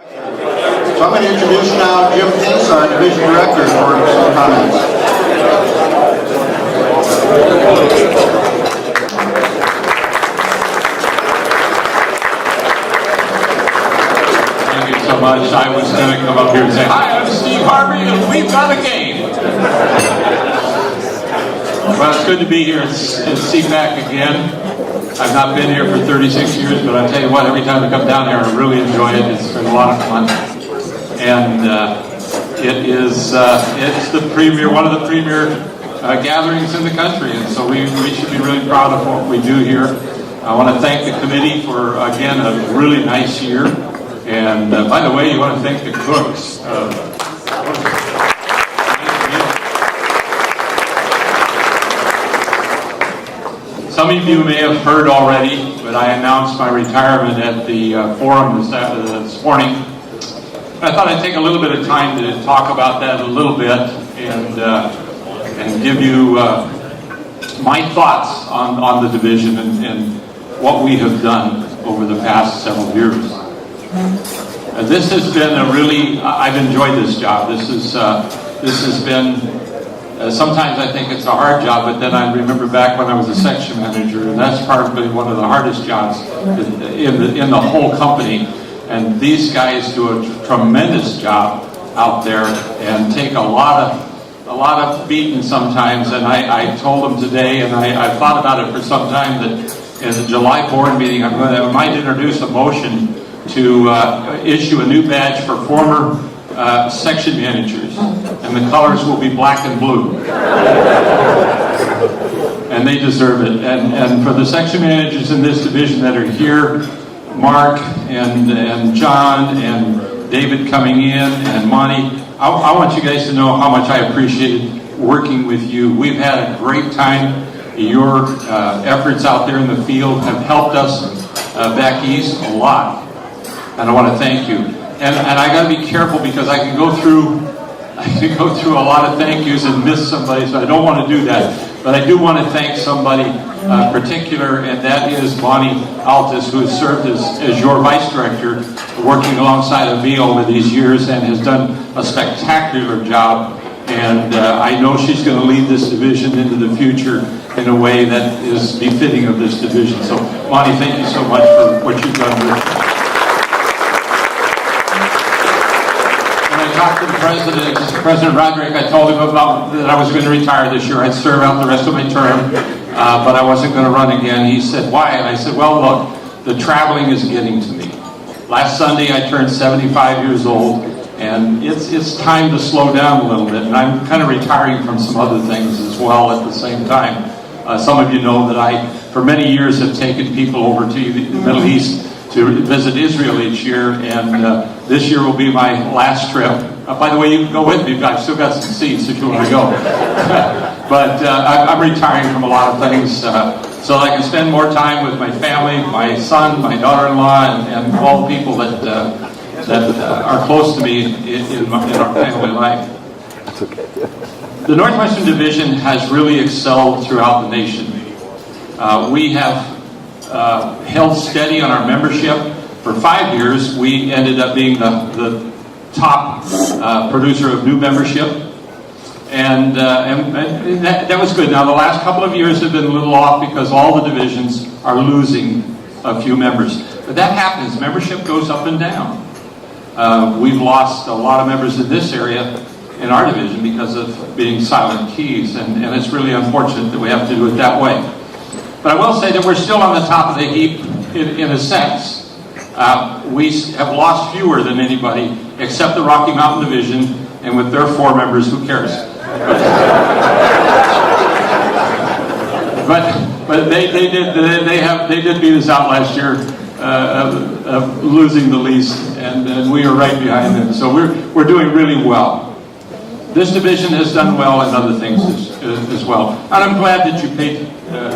So I'm going to introduce now Jim Pence, our Division Director, for some comments. Thank you so much. I was going to come up here and say, hi, I'm Steve Harvey, and we've got a game. Well, it's good to be here at SEA-PAC again. I've not been here for 36 years, but I tell you what, every time I come down here, I really enjoy it. It's been a lot of fun. And it's the premier, one of the premier gatherings in the country, and so we should be really proud of what we do here. I want to thank the committee for, again, a really nice year. And by the way, you want to thank the cooks. Some of you may have heard already, but I announced my retirement at the forum this morning. I thought I'd take a little bit of time to talk about that a little bit and give you my thoughts on the division and what we have done over the past several years. This has been a really, I've enjoyed this job. This has been, sometimes I think it's a hard job, but then I remember back when I was a section manager, and that's probably one of the hardest jobs in the whole company. And these guys do a tremendous job out there and take a lot of beating sometimes. And I told them today, and I thought about it for some time, that in the July board meeting, I might introduce a motion to issue a new badge for former section managers, and the colors will be black and blue. And they deserve it. And for the section managers in this division that are here, Mark and John and David coming in and Monty, I want you guys to know how much I appreciated working with you. We've had a great time. Your efforts out there in the field have helped us back east a lot. And I want to thank you. And I got to be careful because I can go through a lot of thank yous and miss somebody, so I don't want to do that. But I do want to thank somebody particular, and that is Bonnie Altus, who has served as your vice director, working alongside of me over these years, and has done a spectacular job. And I know she's going to lead this division into the future in a way that is befitting of this division. So, Bonnie, thank you so much for what you've done with me. I talked to the President Roderick. I told him about that I was going to retire this year. I'd serve out the rest of my term, but I wasn't going to run again. He said, why? And I said, well, look, the traveling is getting to me. Last Sunday, I turned 75 years old, and it's time to slow down a little bit. And I'm kind of retiring from some other things as well at the same time. Some of you know that I, for many years, have taken people over to the Middle East to visit Israel each year, and this year will be my last trip. By the way, you can go with me. I've still got some seats if you want to go. But I'm retiring from a lot of things so that I can spend more time with my family, my son, my daughter-in-law, and all the people that are close to me in our family life. That's okay. The Northwestern Division has really excelled throughout the nation. We have held steady on our membership. For 5 years, we ended up being the top producer of new membership, and that was good. Now, the last couple of years have been a little off because all the divisions are losing a few members. But that happens. Membership goes up and down. We've lost a lot of members in this area in our division because of being silent keys, and it's really unfortunate that we have to do it that way. But I will say that we're still on the top of the heap in a sense. We have lost fewer than anybody except the Rocky Mountain Division, and with their 4 members, who cares? But they did beat us out last year, of losing the least, and we are right behind them. So we're doing really well. This division has done well in other things as well, and I'm glad that you paid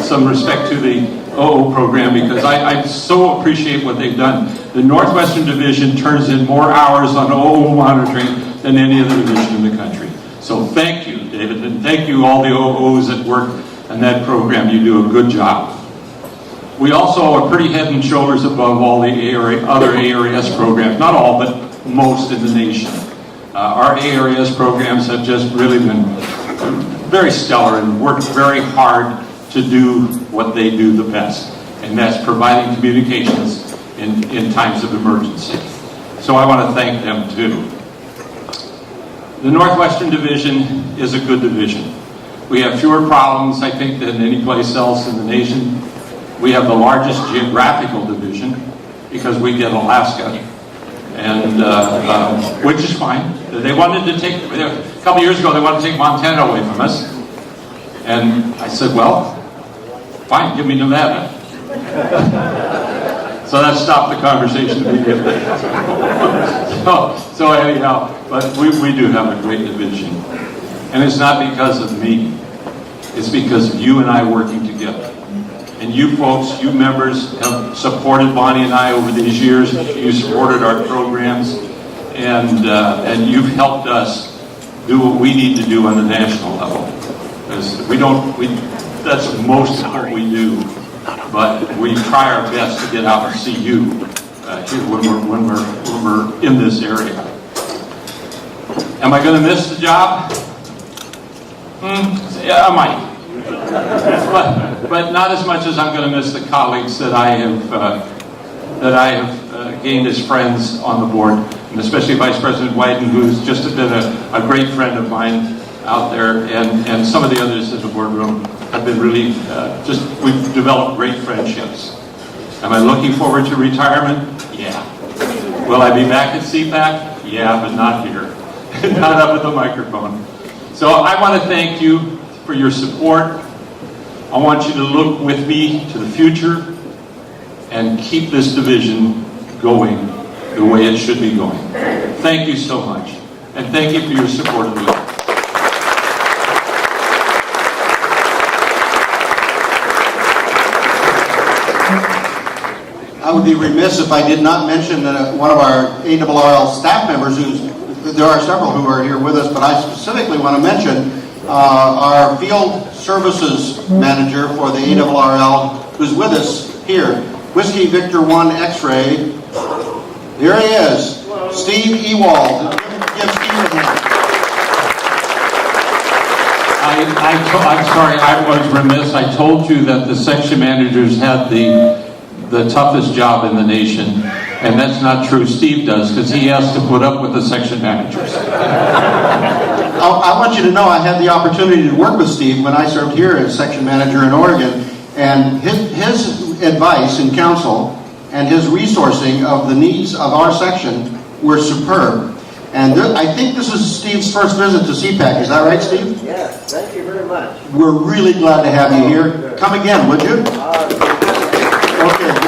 some respect to the OO program, because I so appreciate what they've done. The Northwestern Division turns in more hours on OO monitoring than any other division in the country. So thank you, David, and thank you all the OOs that work in that program. You do a good job. We also are pretty head and shoulders above all the other ARES programs. Not all, but most in the nation. Our ARES programs have just really been very stellar and worked very hard to do what they do the best, and that's providing communications in times of emergency. So I want to thank them too. The Northwestern Division is a good division. We have fewer problems, I think, than any place else in the nation. We have the largest geographical division because we get Alaska, and which is fine. They wanted to take, a couple years ago, they wanted to take Montana away from us. And I said, well, fine, give me Nevada. So that stopped the conversation immediately. so anyhow, but we do have a great division. And it's not because of me. It's because of you and I working together. And you folks, you members, have supported Bonnie and I over these years. You supported our programs. And you've helped us do what we need to do on the national level. Because that's most of what we do. But we try our best to get out and see you here when we're in this area. Am I going to miss the job? Yeah, I might. But not as much as I'm going to miss the colleagues that I have gained as friends on the board, and especially Vice President Wyden, who's just been a great friend of mine out there, and some of the others in the boardroom have been really we've developed great friendships. Am I looking forward to retirement? Yeah. Will I be back at SEA-PAC? Yeah, but not here. Not up at the microphone. So I want to thank you for your support. I want you to look with me to the future and keep this division going the way it should be going. Thank you so much. And thank you for your support of the bill. I would be remiss if I did not mention one of our ARRL staff members, there are several who are here with us, but I specifically want to mention our field services manager for the ARRL, who's with us here. Whiskey Victor 1 X-ray. Here he is, Steve Ewald. Give Steve a hand. I'm sorry, I was remiss. I told you that the section managers had the toughest job in the nation, and that's not true. Steve does, because he has to put up with the section managers. I want you to know I had the opportunity to work with Steve when I served here as section manager in Oregon, and his advice and counsel and his resourcing of the needs of our section were superb. And I think this is Steve's first visit to SEA-PAC. Is that right, Steve? Yes, thank you very much. We're really glad to have you here. Come again, would you? Okay.